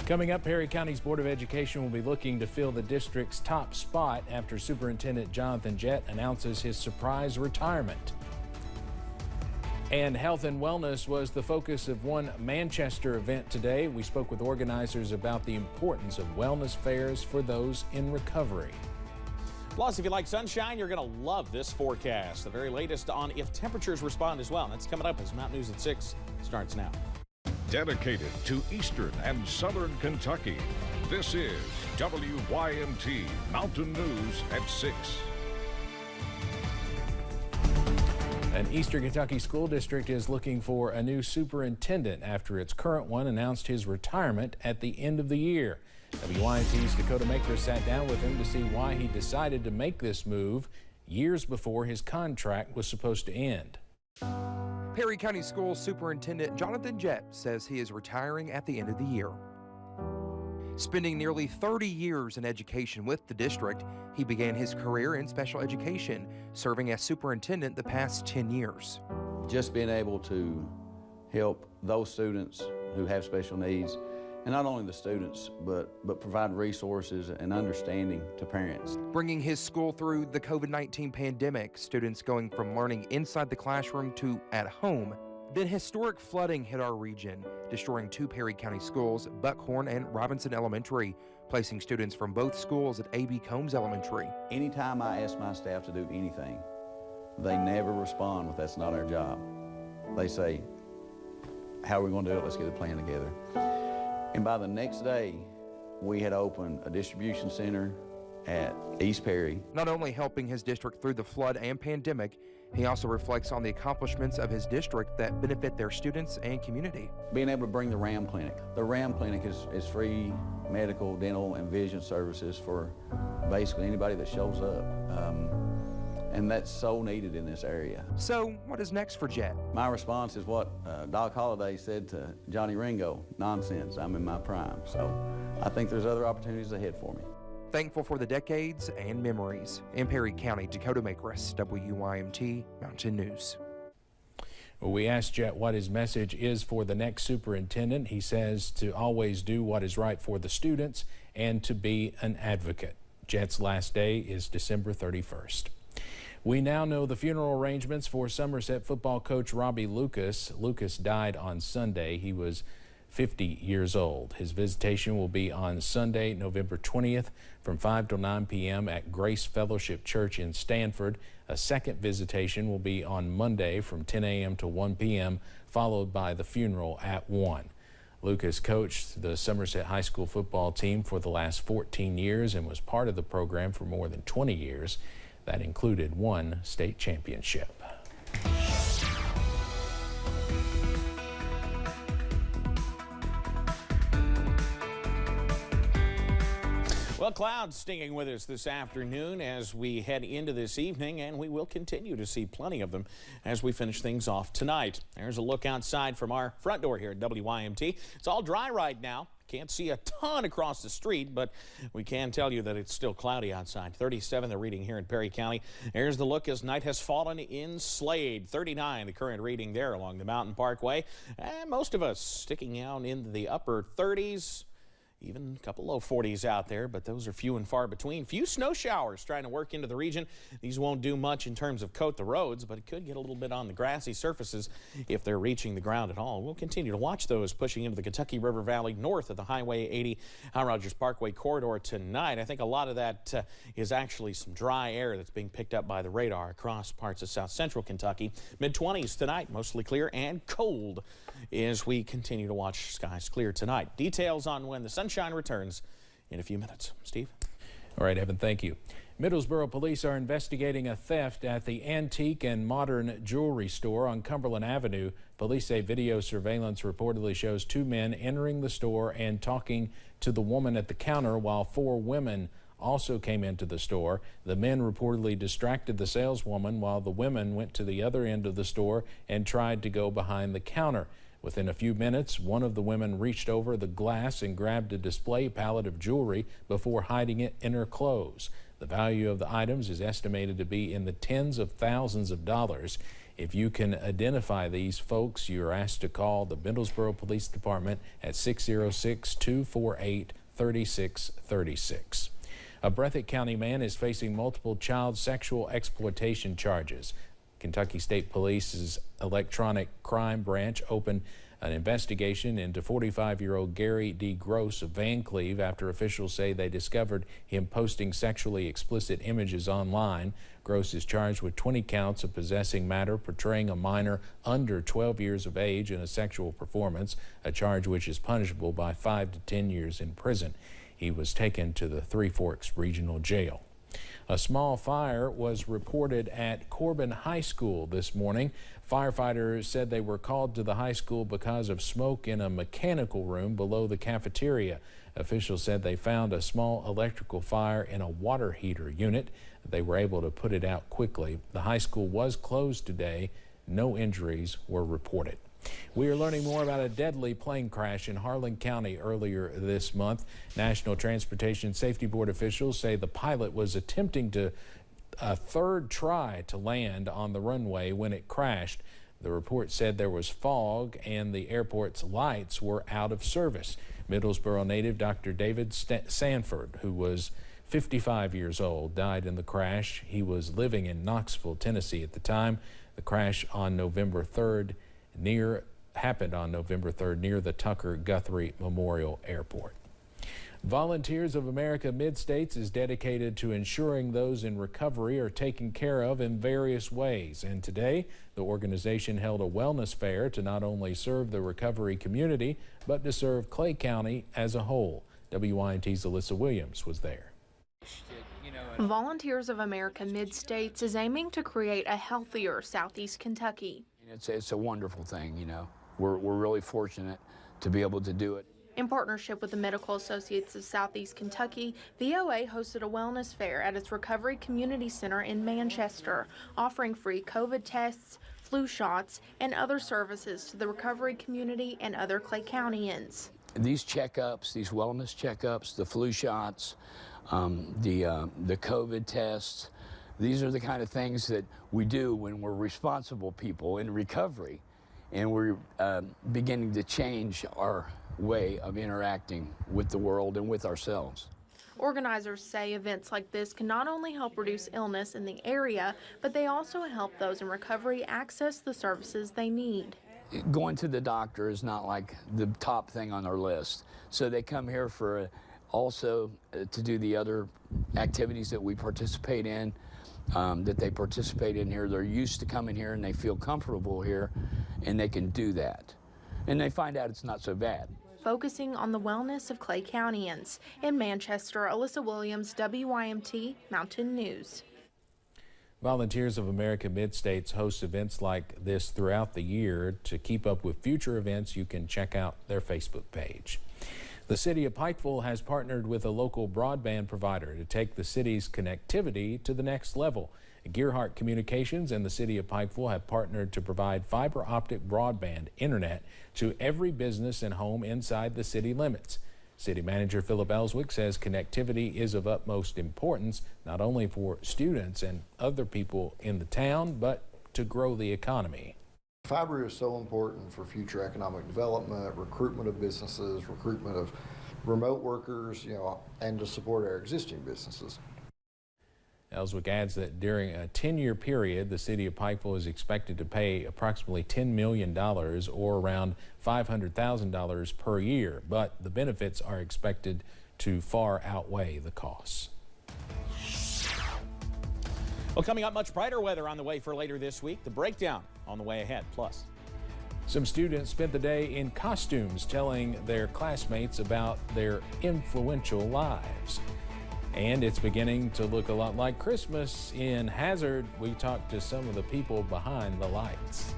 Coming up, Perry County's Board of Education will be looking to fill the district's top spot after Superintendent Jonathan Jett announces his surprise retirement. And health and wellness was the focus of one Manchester event today. We spoke with organizers about the importance of wellness fairs for those in recovery. Plus, if you like sunshine, you're going to love this forecast. The very latest on if temperatures respond as well. That's coming up as Mountain News at 6 starts now. Dedicated to Eastern and Southern Kentucky, this is WYMT Mountain News at 6. An Eastern Kentucky school district is looking for a new superintendent after its current one announced his retirement at the end of the year. WYMT's Dakota Maker sat down with him to see why he decided to make this move years before his contract was supposed to end. Perry County School Superintendent Jonathan Jett says he is retiring at the end of the year. Spending nearly 30 years in education with the district, he began his career in special education, serving as superintendent the past 10 years. Just being able to help those students who have special needs, and not only the students, but provide resources and understanding to parents. Bringing his school through the COVID-19 pandemic, students going from learning inside the classroom to at home. Then historic flooding hit our region, destroying 2 Perry County schools, Buckhorn and Robinson Elementary, placing students from both schools at A.B. Combs Elementary. Anytime I ask my staff to do anything, they never respond with "that's not our job." They say, "How are we going to do it? Let's get a plan together." And by the next day, we had opened a distribution center at East Perry. Not only helping his district through the flood and pandemic, he also reflects on the accomplishments of his district that benefit their students and community. Being able to bring the RAM Clinic. The RAM Clinic is free medical, dental, and vision services for basically anybody that shows up. And that's so needed in this area. So what is next for Jett? My response is what Doc Holliday said to Johnny Ringo: nonsense, I'm in my prime. So I think there's other opportunities ahead for me. Thankful for the decades and memories. In Perry County, Dakota Makris, WYMT Mountain News. Well, we asked Jett what his message is for the next superintendent. He says to always do what is right for the students and to be an advocate. Jett's last day is December 31st. We now know the funeral arrangements for Somerset football coach Robbie Lucas. Lucas died on Sunday. He was 50 years old. His visitation will be on Sunday, November 20th from 5 to 9 p.m. at Grace Fellowship Church in Stanford. A second visitation will be on Monday from 10 a.m. to 1 p.m., followed by the funeral at 1. Lucas coached the Somerset High School football team for the last 14 years and was part of the program for more than 20 years. That included 1 state championship. Well, clouds stinging with us this afternoon as we head into this evening, and we will continue to see plenty of them as we finish things off tonight. There's a look outside from our front door here at WYMT. It's all dry right now. Can't see a ton across the street, but we can tell you that it's still cloudy outside. 37 the reading here in Perry County. There's the look as night has fallen in Slade. 39 the current reading there along the Mountain Parkway. And most of us sticking out into the upper 30s. Even a couple low 40s out there, but those are few and far between. Few snow showers trying to work into the region. These won't do much in terms of coat the roads, but it could get a little bit on the grassy surfaces if they're reaching the ground at all. We'll continue to watch those pushing into the Kentucky River Valley north of the Highway 80 Hal Rogers Parkway corridor tonight. I think a lot of that is actually some dry air that's being picked up by the radar across parts of south central Kentucky. Mid-20s tonight, mostly clear and cold as we continue to watch skies clear tonight. Details on when the sunshine returns in a few minutes. Steve? All right, Evan, thank you. Middlesboro police are investigating a theft at the antique and modern jewelry store on Cumberland Avenue. Police say video surveillance reportedly shows 2 men entering the store and talking to the woman at the counter while 4 women also came into the store. The men reportedly distracted the saleswoman while the women went to the other end of the store and tried to go behind the counter. Within a few minutes, one of the women reached over the glass and grabbed a display pallet of jewelry before hiding it in her clothes. The value of the items is estimated to be in the tens of thousands of dollars. If you can identify these folks, you're asked to call the Middlesboro Police Department at 606-248-3636. A Breathitt County man is facing multiple child sexual exploitation charges. Kentucky State Police's electronic crime branch opened an investigation into 45-year-old Gary D. Gross of Van Cleve after officials say they discovered him posting sexually explicit images online. Gross is charged with 20 counts of possessing matter portraying a minor under 12 years of age in a sexual performance, a charge which is punishable by 5 to 10 years in prison. He was taken to the Three Forks Regional Jail. A small fire was reported at Corbin High School this morning. Firefighters said they were called to the high school because of smoke in a mechanical room below the cafeteria. Officials said they found a small electrical fire in a water heater unit. They were able to put it out quickly. The high school was closed today. No injuries were reported. We are learning more about a deadly plane crash in Harlan County earlier this month. National Transportation Safety Board officials say the pilot was attempting a third try to land on the runway when it crashed. The report said there was fog and the airport's lights were out of service. Middlesboro native Dr. David Sanford, who was 55 years old, died in the crash. He was living in Knoxville, Tennessee at the time. The crash on November 3rd happened on November 3rd near the Tucker Guthrie Memorial Airport. Volunteers of America Mid-States is dedicated to ensuring those in recovery are taken care of in various ways. And today, the organization held a wellness fair to not only serve the recovery community, but to serve Clay County as a whole. WYNT's Alyssa Williams was there. Volunteers of America Mid-States is aiming to create a healthier Southeast Kentucky. It's a wonderful thing, you know. We're really fortunate to be able to do it. In partnership with the Medical Associates of Southeast Kentucky, VOA hosted a wellness fair at its Recovery Community Center in Manchester, offering free COVID tests, flu shots, and other services to the recovery community and other Clay Countyans. These checkups, these wellness checkups, the flu shots, the COVID tests, these are the kind of things that we do when we're responsible people in recovery, and we're beginning to change our way of interacting with the world and with ourselves. Organizers say events like this can not only help reduce illness in the area, but they also help those in recovery access the services they need. Going to the doctor is not like the top thing on our list, so they come here for also to do the other activities that we participate in, that they participate in here. They're used to coming here and they feel comfortable here, and they can do that. And they find out it's not so bad. Focusing on the wellness of Clay Countyans. In Manchester, Alyssa Williams, WYMT Mountain News. Volunteers of America Mid-States host events like this throughout the year. To keep up with future events, you can check out their Facebook page. The city of Pikeville has partnered with a local broadband provider to take the city's connectivity to the next level. Gearhart Communications and the city of Pikeville have partnered to provide fiber optic broadband internet to every business and home inside the city limits. City Manager Philip Ellswick says connectivity is of utmost importance, not only for students and other people in the town, but to grow the economy. Fiber is so important for future economic development, recruitment of businesses, recruitment of remote workers, and to support our existing businesses. Ellswick adds that during a 10-year period, the city of Pikeville is expected to pay approximately $10 million or around $500,000 per year, but the benefits are expected to far outweigh the costs. Well, coming up, much brighter weather on the way for later this week. The breakdown on the way ahead. Plus, some students spent the day in costumes telling their classmates about their influential lives. And it's beginning to look a lot like Christmas in Hazard. We talked to some of the people behind the lights.